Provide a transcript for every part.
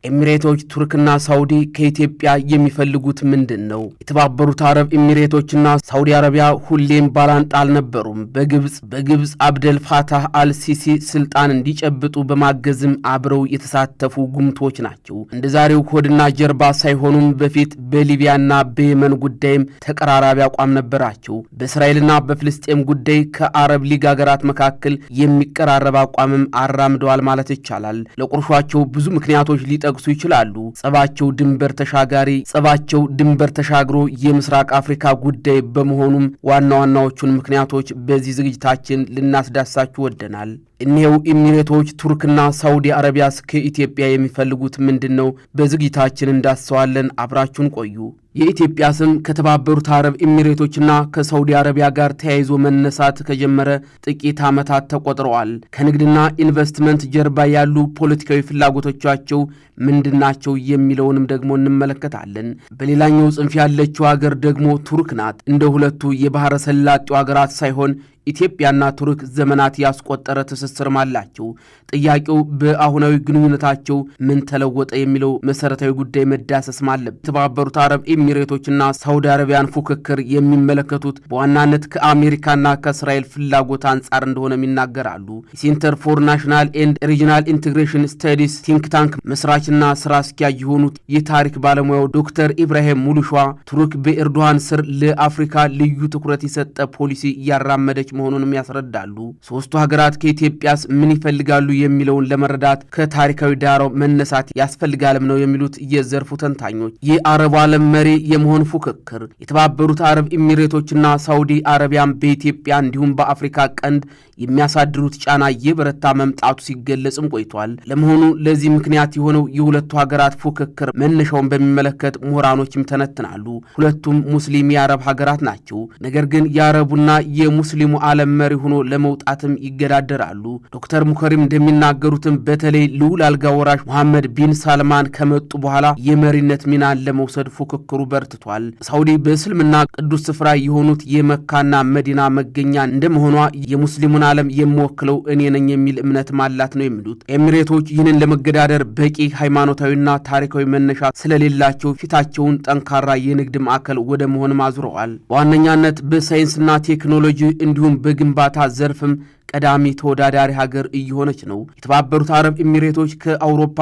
ኤሚሬቶች ቱርክና ሳውዲ ከኢትዮጵያ የሚፈልጉት ምንድነው? የተባበሩት አረብ ኤሚሬቶችና ሳውዲ አረቢያ ሁሌም ባላንጣ አልነበሩም። በግብጽ አብደል ፋታህ አልሲሲ ስልጣን እንዲጨብጡ በማገዝም አብረው የተሳተፉ ጉምቶች ናቸው። እንደዛሬው ሆድና ጀርባ ሳይሆኑም በፊት በሊቢያና በየመን ጉዳይም ተቀራራቢ አቋም ነበራቸው። በእስራኤልና በፍልስጤም ጉዳይ ከአረብ ሊግ ሀገራት መካከል የሚቀራረብ አቋምም አራምደዋል ማለት ይቻላል። ለቁርሿቸው ብዙ ምክንያቶች ሊጠቅሱ ይችላሉ። ጸባቸው ድንበር ተሻግሮ የምስራቅ አፍሪካ ጉዳይ በመሆኑም ዋና ዋናዎቹን ምክንያቶች በዚህ ዝግጅታችን ልናስዳሳችሁ ወደናል። እኒው ኤሚሬቶች ቱርክና ሳውዲ አረቢያስ ከኢትዮጵያ የሚፈልጉት ምንድነው? በዝግጅታችን እንዳስሰዋለን። አብራችሁን ቆዩ። የኢትዮጵያ ስም ከተባበሩት አረብ ኤሚሬቶችና ከሳውዲ አረቢያ ጋር ተያይዞ መነሳት ከጀመረ ጥቂት ዓመታት ተቆጥረዋል። ከንግድና ኢንቨስትመንት ጀርባ ያሉ ፖለቲካዊ ፍላጎቶቻቸው ምንድናቸው የሚለውንም ደግሞ እንመለከታለን። በሌላኛው ጽንፍ ያለችው ሀገር ደግሞ ቱርክ ናት። እንደ ሁለቱ የባህረ ሰላጤው ሀገራት ሳይሆን ኢትዮጵያና ቱርክ ዘመናት ያስቆጠረ ትስስርም አላቸው። ጥያቄው በአሁናዊ ግንኙነታቸው ምን ተለወጠ የሚለው መሰረታዊ ጉዳይ መዳሰስም አለበት። የተባበሩት አረብ ኤሚሬቶችና ሳውዲ አረቢያን ፉክክር የሚመለከቱት በዋናነት ከአሜሪካና ከእስራኤል ፍላጎት አንጻር እንደሆነም ይናገራሉ። ሴንተር ፎር ናሽናል ኤንድ ሪጂናል ኢንቴግሬሽን ስታዲስ ቲንክ ታንክ መስራችና ስራ አስኪያጅ የሆኑት የታሪክ ባለሙያው ዶክተር ኢብራሂም ሙሉሿ ቱርክ በኤርዶሃን ስር ለአፍሪካ ልዩ ትኩረት የሰጠ ፖሊሲ እያራመደች መሆኑንም ያስረዳሉ። ሶስቱ ሀገራት ከኢትዮጵያስ ምን ይፈልጋሉ የሚለውን ለመረዳት ከታሪካዊ ዳራው መነሳት ያስፈልጋልም ነው የሚሉት የዘርፉ ተንታኞች። የአረቡ ዓለም መሪ የመሆን ፉክክር የተባበሩት አረብ ኤሚሬቶችና ሳውዲ አረቢያን በኢትዮጵያ እንዲሁም በአፍሪካ ቀንድ የሚያሳድሩት ጫና የበረታ መምጣቱ ሲገለጽም ቆይቷል። ለመሆኑ ለዚህ ምክንያት የሆነው የሁለቱ ሀገራት ፉክክር መነሻውን በሚመለከት ምሁራኖችም ተነትናሉ። ሁለቱም ሙስሊም የአረብ ሀገራት ናቸው። ነገር ግን የአረቡና የሙስሊሙ ዓለም መሪ ሆኖ ለመውጣትም ይገዳደራሉ። ዶክተር ሙከሪም እንደሚናገሩትም በተለይ ልዑል አልጋ ወራሽ መሐመድ ቢን ሳልማን ከመጡ በኋላ የመሪነት ሚናን ለመውሰድ ፉክክሩ በርትቷል። ሳውዲ በእስልምና ቅዱስ ስፍራ የሆኑት የመካና መዲና መገኛ እንደመሆኗ የሙስሊሙን ዓለም የሚወክለው እኔ ነኝ የሚል እምነትም አላት ነው የሚሉት። ኤሚሬቶች ይህንን ለመገዳደር በቂ ሃይማኖታዊና ታሪካዊ መነሻ ስለሌላቸው ፊታቸውን ጠንካራ የንግድ ማዕከል ወደ መሆንም አዙረዋል። በዋነኛነት በሳይንስና ቴክኖሎጂ እንዲሁም በግንባታ ዘርፍም ቀዳሚ ተወዳዳሪ ሀገር እየሆነች ነው። የተባበሩት አረብ ኤሚሬቶች ከአውሮፓ፣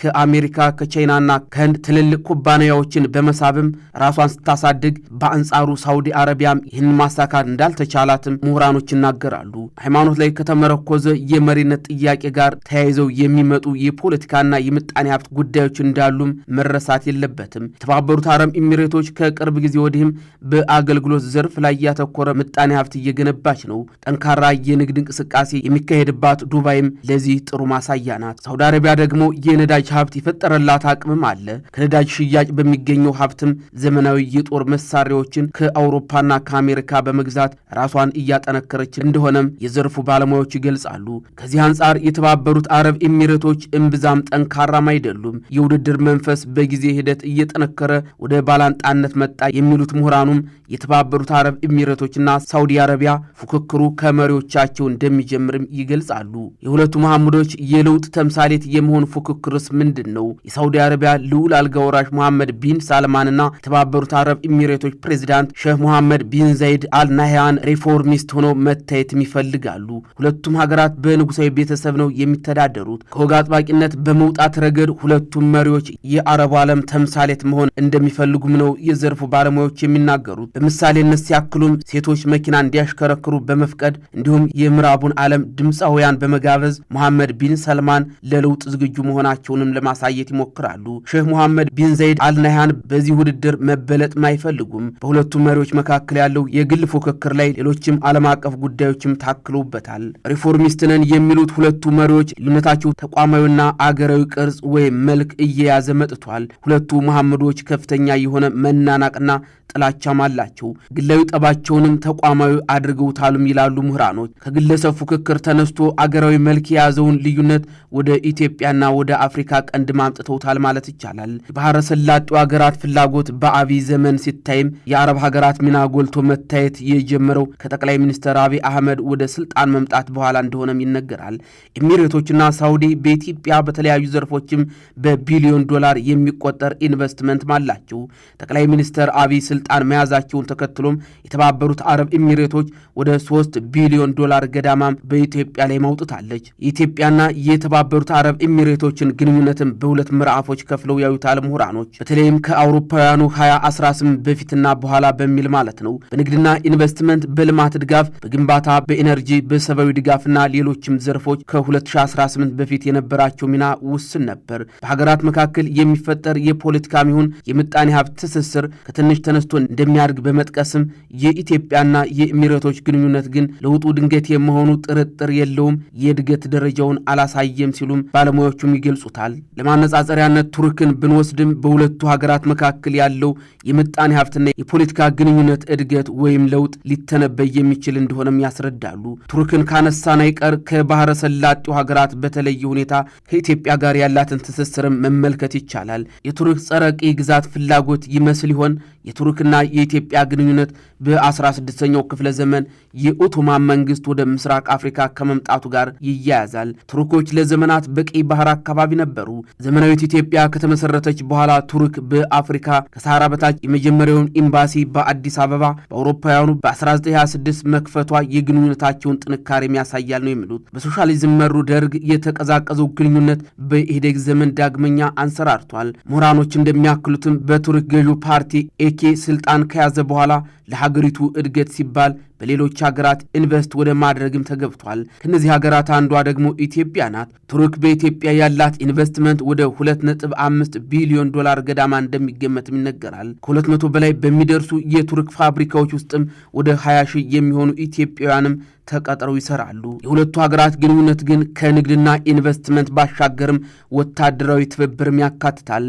ከአሜሪካ፣ ከቻይናና ከህንድ ትልልቅ ኩባንያዎችን በመሳብም ራሷን ስታሳድግ፣ በአንጻሩ ሳውዲ አረቢያም ይህን ማሳካት እንዳልተቻላትም ምሁራኖች ይናገራሉ። ሃይማኖት ላይ ከተመረኮዘ የመሪነት ጥያቄ ጋር ተያይዘው የሚመጡ የፖለቲካና የምጣኔ ሀብት ጉዳዮች እንዳሉም መረሳት የለበትም። የተባበሩት አረብ ኤሚሬቶች ከቅርብ ጊዜ ወዲህም በአገልግሎት ዘርፍ ላይ ያተኮረ ምጣኔ ሀብት እየገነባች ነው። ጠንካራ የንግድ እንቅስቃሴ የሚካሄድባት ዱባይም ለዚህ ጥሩ ማሳያ ናት። ሳውዲ አረቢያ ደግሞ የነዳጅ ሀብት የፈጠረላት አቅምም አለ። ከነዳጅ ሽያጭ በሚገኘው ሀብትም ዘመናዊ የጦር መሳሪያዎችን ከአውሮፓና ከአሜሪካ በመግዛት ራሷን እያጠነከረች እንደሆነም የዘርፉ ባለሙያዎች ይገልጻሉ። ከዚህ አንጻር የተባበሩት አረብ ኤሚሬቶች እምብዛም ጠንካራም አይደሉም። የውድድር መንፈስ በጊዜ ሂደት እየጠነከረ ወደ ባላንጣነት መጣ የሚሉት ምሁራኑም የተባበሩት አረብ ኤሚሬቶችና ሳውዲ አረቢያ ፉክክሩ ከመሪዎቻቸው እንደሚጀምርም ይገልጻሉ። የሁለቱ መሐሙዶች የለውጥ ተምሳሌት የመሆን ፉክክርስ ምንድን ነው? የሳውዲ አረቢያ ልዑል አልጋ ወራሽ መሐመድ ቢን ሳልማንና የተባበሩት አረብ ኤሚሬቶች ፕሬዚዳንት ሼህ መሐመድ ቢን ዛይድ አልናህያን ሪፎርሚስት ሆነው መታየትም ይፈልጋሉ። ሁለቱም ሀገራት በንጉሳዊ ቤተሰብ ነው የሚተዳደሩት። ከወግ አጥባቂነት በመውጣት ረገድ ሁለቱም መሪዎች የአረቡ ዓለም ተምሳሌት መሆን እንደሚፈልጉም ነው የዘርፉ ባለሙያዎች የሚናገሩት። በምሳሌነት ሲያክሉም ሴቶች መኪና እንዲያሽከረክሩ በመፍቀድ እንዲሁም የምዕራቡን ዓለም ድምፃውያን በመጋበዝ መሐመድ ቢን ሰልማን ለለውጥ ዝግጁ መሆናቸውንም ለማሳየት ይሞክራሉ። ሼህ መሐመድ ቢን ዛይድ አልናህያን በዚህ ውድድር መበለጥ አይፈልጉም። በሁለቱም መሪዎች መካከል ያለው የግል ፉክክር ላይ ሌሎችም ዓለም አቀፍ ጉዳዮችም ታክለውበታል። ሪፎርሚስት ነን የሚሉት ሁለቱ መሪዎች ልዩነታቸው ተቋማዊና አገራዊ ቅርጽ ወይም መልክ እየያዘ መጥቷል። ሁለቱ መሐመዶች ከፍተኛ የሆነ መናናቅና ጥላቻም አላቸው። ግላዊ ጠባቸውንም ተቋማዊ አድርገውታልም ይላሉ ምሁራኖች። ከግለ ግለሰብ ፉክክር ተነስቶ አገራዊ መልክ የያዘውን ልዩነት ወደ ኢትዮጵያና ወደ አፍሪካ ቀንድ ማምጥተውታል ማለት ይቻላል። የባህረ ሰላጤው ሀገራት ፍላጎት በአብይ ዘመን ሲታይም የአረብ ሀገራት ሚና ጎልቶ መታየት የጀመረው ከጠቅላይ ሚኒስትር አብይ አህመድ ወደ ስልጣን መምጣት በኋላ እንደሆነም ይነገራል። ኤሚሬቶችና ሳውዲ በኢትዮጵያ በተለያዩ ዘርፎችም በቢሊዮን ዶላር የሚቆጠር ኢንቨስትመንት አላቸው። ጠቅላይ ሚኒስትር አብይ ስልጣን መያዛቸውን ተከትሎም የተባበሩት አረብ ኤሚሬቶች ወደ 3 ቢሊዮን ዶላር ገዳማም በኢትዮጵያ ላይ ማውጣታለች። የኢትዮጵያና የተባበሩት አረብ ኤሚሬቶችን ግንኙነትን በሁለት ምዕራፎች ከፍለው ያዩታል ምሁራኖች። በተለይም ከአውሮፓውያኑ 2018 በፊትና በኋላ በሚል ማለት ነው። በንግድና ኢንቨስትመንት፣ በልማት ድጋፍ፣ በግንባታ፣ በኢነርጂ፣ በሰብአዊ ድጋፍና ሌሎችም ዘርፎች ከ2018 በፊት የነበራቸው ሚና ውስን ነበር። በሀገራት መካከል የሚፈጠር የፖለቲካም ይሁን የምጣኔ ሀብት ትስስር ከትንሽ ተነስቶ እንደሚያድግ በመጥቀስም የኢትዮጵያና የኤሚሬቶች ግንኙነት ግን ለውጡ ድንገት የመሆኑ ጥርጥር የለውም፣ የእድገት ደረጃውን አላሳየም ሲሉም ባለሙያዎቹም ይገልጹታል። ለማነጻጸሪያነት ቱርክን ብንወስድም በሁለቱ ሀገራት መካከል ያለው የምጣኔ ሀብትና የፖለቲካ ግንኙነት እድገት ወይም ለውጥ ሊተነበይ የሚችል እንደሆነም ያስረዳሉ። ቱርክን ካነሳን አይቀር ከባህረ ሰላጤው ሀገራት በተለየ ሁኔታ ከኢትዮጵያ ጋር ያላትን ትስስርም መመልከት ይቻላል። የቱርክ ጸረ ቅኝ ግዛት ፍላጎት ይመስል ይሆን? የቱርክና የኢትዮጵያ ግንኙነት በ16ኛው ክፍለ ዘመን የኦቶማን መንግስት ወደ ምስራቅ አፍሪካ ከመምጣቱ ጋር ይያያዛል። ቱርኮች ለዘመናት በቀይ ባህር አካባቢ ነበሩ። ዘመናዊት ኢትዮጵያ ከተመሰረተች በኋላ ቱርክ በአፍሪካ ከሰሃራ በታች የመጀመሪያውን ኤምባሲ በአዲስ አበባ በአውሮፓውያኑ በ1926 መክፈቷ የግንኙነታቸውን ጥንካሬ ያሳያል ነው የሚሉት። በሶሻሊዝም መሩ ደርግ የተቀዛቀዘው ግንኙነት በኢህዴግ ዘመን ዳግመኛ አንሰራርቷል። ምሁራኖች እንደሚያክሉትም በቱርክ ገዢው ፓርቲ ኤኬ ስልጣን ከያዘ በኋላ ለሀገሪቱ እድገት ሲባል በሌሎች ሀገራት ኢንቨስት ወደ ማድረግም ተገብቷል። ከነዚህ ሀገራት አንዷ ደግሞ ኢትዮጵያ ናት። ቱርክ በኢትዮጵያ ያላት ኢንቨስትመንት ወደ 2.5 ቢሊዮን ዶላር ገዳማ እንደሚገመትም ይነገራል። ከ200 በላይ በሚደርሱ የቱርክ ፋብሪካዎች ውስጥም ወደ 20 ሺህ የሚሆኑ ኢትዮጵያውያንም ተቀጥረው ይሰራሉ። የሁለቱ ሀገራት ግንኙነት ግን ከንግድና ኢንቨስትመንት ባሻገርም ወታደራዊ ትብብርም ያካትታል።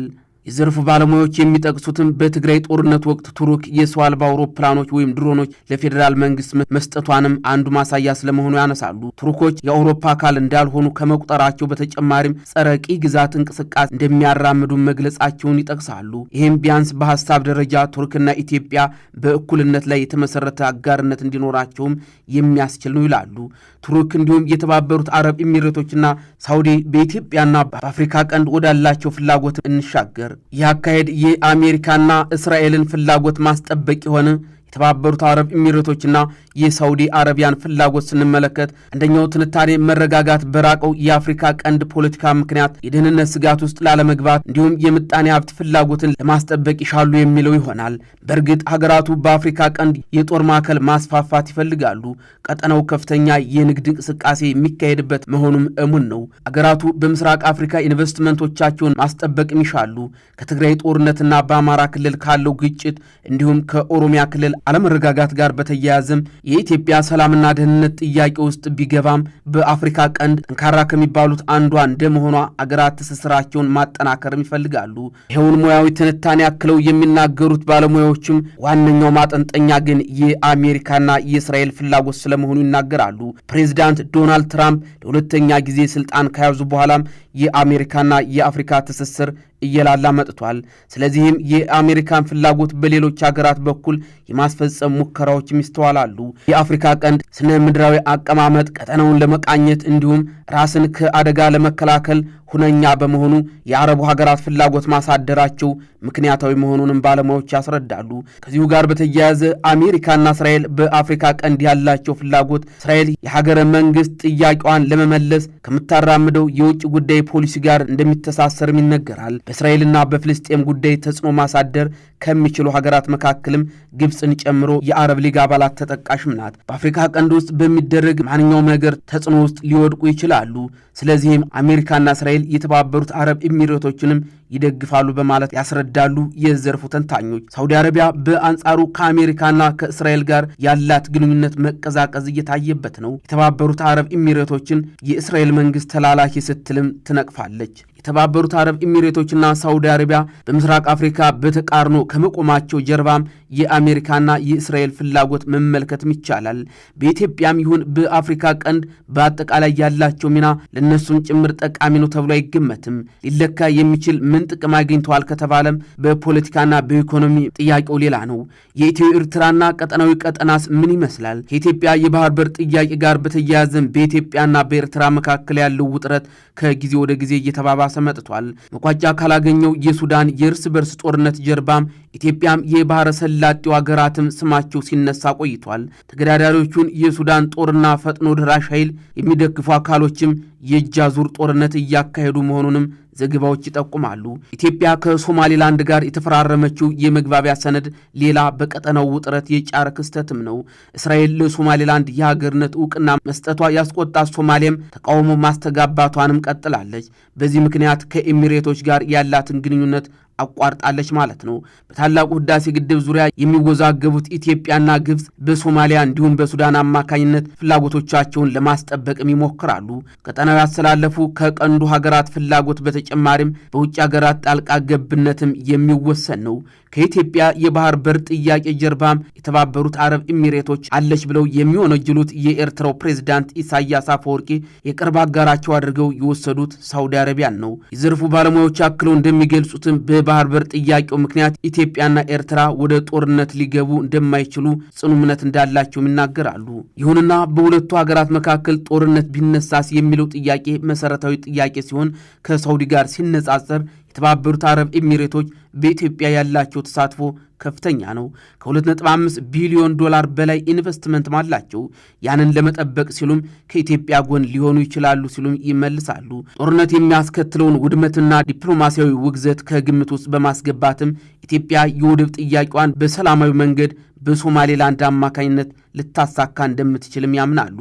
የዘርፉ ባለሙያዎች የሚጠቅሱትም በትግራይ ጦርነት ወቅት ቱርክ የሰው አልባ አውሮፕላኖች ወይም ድሮኖች ለፌዴራል መንግስት መስጠቷንም አንዱ ማሳያ ስለመሆኑ ያነሳሉ። ቱርኮች የአውሮፓ አካል እንዳልሆኑ ከመቁጠራቸው በተጨማሪም ጸረ ቅኝ ግዛት እንቅስቃሴ እንደሚያራምዱ መግለጻቸውን ይጠቅሳሉ። ይህም ቢያንስ በሀሳብ ደረጃ ቱርክና ኢትዮጵያ በእኩልነት ላይ የተመሰረተ አጋርነት እንዲኖራቸውም የሚያስችል ነው ይላሉ። ቱርክ እንዲሁም የተባበሩት አረብ ኤሚሬቶችና ሳውዲ በኢትዮጵያና በአፍሪካ ቀንድ ወዳላቸው ፍላጎት እንሻገር። ይህ አካሄድ የአሜሪካና እስራኤልን ፍላጎት ማስጠበቅ የሆነ የተባበሩት አረብ ኤሚሬቶችና የሳውዲ አረቢያን ፍላጎት ስንመለከት አንደኛው ትንታኔ መረጋጋት በራቀው የአፍሪካ ቀንድ ፖለቲካ ምክንያት የደህንነት ስጋት ውስጥ ላለመግባት እንዲሁም የምጣኔ ሀብት ፍላጎትን ለማስጠበቅ ይሻሉ የሚለው ይሆናል። በእርግጥ ሀገራቱ በአፍሪካ ቀንድ የጦር ማዕከል ማስፋፋት ይፈልጋሉ። ቀጠናው ከፍተኛ የንግድ እንቅስቃሴ የሚካሄድበት መሆኑም እሙን ነው። ሀገራቱ በምስራቅ አፍሪካ ኢንቨስትመንቶቻቸውን ማስጠበቅም ይሻሉ። ከትግራይ ጦርነትና በአማራ ክልል ካለው ግጭት እንዲሁም ከኦሮሚያ ክልል አለመረጋጋት ጋር በተያያዘም የኢትዮጵያ ሰላምና ደህንነት ጥያቄ ውስጥ ቢገባም በአፍሪካ ቀንድ ጠንካራ ከሚባሉት አንዷ እንደመሆኗ አገራት ትስስራቸውን ማጠናከርም ይፈልጋሉ። ይኸውን ሙያዊ ትንታኔ ያክለው የሚናገሩት ባለሙያዎችም ዋነኛው ማጠንጠኛ ግን የአሜሪካና የእስራኤል ፍላጎት ስለመሆኑ ይናገራሉ። ፕሬዚዳንት ዶናልድ ትራምፕ ለሁለተኛ ጊዜ ስልጣን ከያዙ በኋላም የአሜሪካና የአፍሪካ ትስስር እየላላ መጥቷል። ስለዚህም የአሜሪካን ፍላጎት በሌሎች ሀገራት በኩል የማስፈጸም ሙከራዎችም ይስተዋላሉ። የአፍሪካ ቀንድ ስነ ምድራዊ አቀማመጥ ቀጠናውን ለመቃኘት እንዲሁም ራስን ከአደጋ ለመከላከል ሁነኛ በመሆኑ የአረቡ ሀገራት ፍላጎት ማሳደራቸው ምክንያታዊ መሆኑንም ባለሙያዎች ያስረዳሉ። ከዚሁ ጋር በተያያዘ አሜሪካና እስራኤል በአፍሪካ ቀንድ ያላቸው ፍላጎት እስራኤል የሀገረ መንግስት ጥያቄዋን ለመመለስ ከምታራምደው የውጭ ጉዳይ ፖሊሲ ጋር እንደሚተሳሰርም ይነገራል። በእስራኤልና በፍልስጤም ጉዳይ ተጽዕኖ ማሳደር ከሚችሉ ሀገራት መካከልም ግብፅን ጨምሮ የአረብ ሊግ አባላት ተጠቃሽም ናት። በአፍሪካ ቀንድ ውስጥ በሚደረግ ማንኛውም ነገር ተጽዕኖ ውስጥ ሊወድቁ ይችላሉ። ስለዚህም አሜሪካና እስራኤል የተባበሩት አረብ ኤሚሬቶችንም ይደግፋሉ በማለት ያስረዳሉ የዘርፉ ተንታኞች። ሳውዲ አረቢያ በአንጻሩ ከአሜሪካና ከእስራኤል ጋር ያላት ግንኙነት መቀዛቀዝ እየታየበት ነው። የተባበሩት አረብ ኤሚሬቶችን የእስራኤል መንግስት ተላላኪ ስትልም ትነቅፋለች። የተባበሩት አረብ ኤሚሬቶችና ሳውዲ አረቢያ በምስራቅ አፍሪካ በተቃርኖ ከመቆማቸው ጀርባም የአሜሪካና የእስራኤል ፍላጎት መመልከትም ይቻላል። በኢትዮጵያም ይሁን በአፍሪካ ቀንድ በአጠቃላይ ያላቸው ሚና ለነሱም ጭምር ጠቃሚ ነው ተብሎ አይገመትም። ሊለካ የሚችል ምን ጥቅም አግኝተዋል ከተባለም በፖለቲካና በኢኮኖሚ ጥያቄው ሌላ ነው። የኢትዮ ኤርትራና ቀጠናዊ ቀጠናስ ምን ይመስላል? ከኢትዮጵያ የባህር በር ጥያቄ ጋር በተያያዘም በኢትዮጵያና በኤርትራ መካከል ያለው ውጥረት ከጊዜ ወደ ጊዜ እየተባባሰ መጥቷል። መቋጫ ካላገኘው የሱዳን የእርስ በርስ ጦርነት ጀርባም ኢትዮጵያም የባህረ ሰላጤው ሀገራትም ስማቸው ሲነሳ ቆይቷል። ተገዳዳሪዎቹን የሱዳን ጦርና ፈጥኖ ደራሽ ኃይል የሚደግፉ አካሎችም የእጅ አዙር ጦርነት እያካሄዱ መሆኑንም ዘገባዎች ይጠቁማሉ። ኢትዮጵያ ከሶማሌላንድ ጋር የተፈራረመችው የመግባቢያ ሰነድ ሌላ በቀጠናው ውጥረት የጫረ ክስተትም ነው። እስራኤል ለሶማሌላንድ የሀገርነት ዕውቅና መስጠቷ ያስቆጣት ሶማሌም ተቃውሞ ማስተጋባቷንም ቀጥላለች። በዚህ ምክንያት ከኤሚሬቶች ጋር ያላትን ግንኙነት አቋርጣለች ማለት ነው። በታላቁ ህዳሴ ግድብ ዙሪያ የሚወዛገቡት ኢትዮጵያና ግብጽ በሶማሊያ እንዲሁም በሱዳን አማካኝነት ፍላጎቶቻቸውን ለማስጠበቅም ይሞክራሉ። ቀጠናው ያስተላለፉ ከቀንዱ ሀገራት ፍላጎት በተጨማሪም በውጭ ሀገራት ጣልቃ ገብነትም የሚወሰን ነው። ከኢትዮጵያ የባህር በር ጥያቄ ጀርባም የተባበሩት አረብ ኤሚሬቶች አለች ብለው የሚወነጅሉት የኤርትራው ፕሬዝዳንት ኢሳያስ አፈወርቂ የቅርብ አጋራቸው አድርገው የወሰዱት ሳውዲ አረቢያን ነው። የዘርፉ ባለሙያዎች አክለው እንደሚገልጹትም በባህር በር ጥያቄው ምክንያት ኢትዮጵያና ኤርትራ ወደ ጦርነት ሊገቡ እንደማይችሉ ጽኑ እምነት እንዳላቸውም ይናገራሉ። ይሁንና በሁለቱ ሀገራት መካከል ጦርነት ቢነሳስ የሚለው ጥያቄ መሰረታዊ ጥያቄ ሲሆን ከሳውዲ ጋር ሲነጻጸር የተባበሩት አረብ ኤሚሬቶች በኢትዮጵያ ያላቸው ተሳትፎ ከፍተኛ ነው። ከ2.5 ቢሊዮን ዶላር በላይ ኢንቨስትመንት አላቸው። ያንን ለመጠበቅ ሲሉም ከኢትዮጵያ ጎን ሊሆኑ ይችላሉ ሲሉም ይመልሳሉ። ጦርነት የሚያስከትለውን ውድመትና ዲፕሎማሲያዊ ውግዘት ከግምት ውስጥ በማስገባትም ኢትዮጵያ የወደብ ጥያቄዋን በሰላማዊ መንገድ በሶማሌላንድ አማካኝነት ልታሳካ እንደምትችልም ያምናሉ።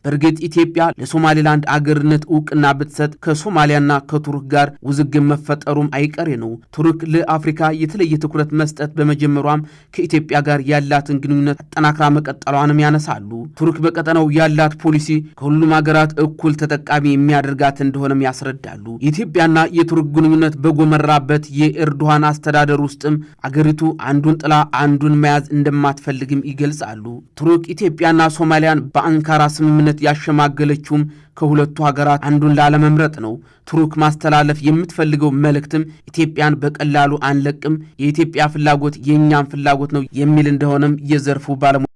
በእርግጥ ኢትዮጵያ ለሶማሌላንድ አገርነት ዕውቅና ብትሰጥ ከሶማሊያና ከቱርክ ጋር ውዝግብ መፈጠሩም አይቀሬ ነው። ቱርክ ለአፍሪካ የተለየ ትኩረት መስጠት በመጀመሯም ከኢትዮጵያ ጋር ያላትን ግንኙነት አጠናክራ መቀጠሏንም ያነሳሉ። ቱርክ በቀጠናው ያላት ፖሊሲ ከሁሉም ሀገራት እኩል ተጠቃሚ የሚያደርጋት እንደሆነም ያስረዳሉ። የኢትዮጵያና የቱርክ ግንኙነት በጎመራበት የኤርዶሃን አስተዳደር ውስጥም አገሪቱ አንዱን ጥላ አንዱን መያዝ እንደማትፈልግም ይገልጻሉ። ቱርክ ኢትዮጵያና ሶማሊያን በአንካራ ስምምነት ያሸማገለችውም ከሁለቱ ሀገራት አንዱን ላለመምረጥ ነው። ቱርክ ማስተላለፍ የምትፈልገው መልእክትም ኢትዮጵያን በቀላሉ አንለቅም፣ የኢትዮጵያ ፍላጎት የእኛም ፍላጎት ነው የሚል እንደሆነም የዘርፉ ባለሙያ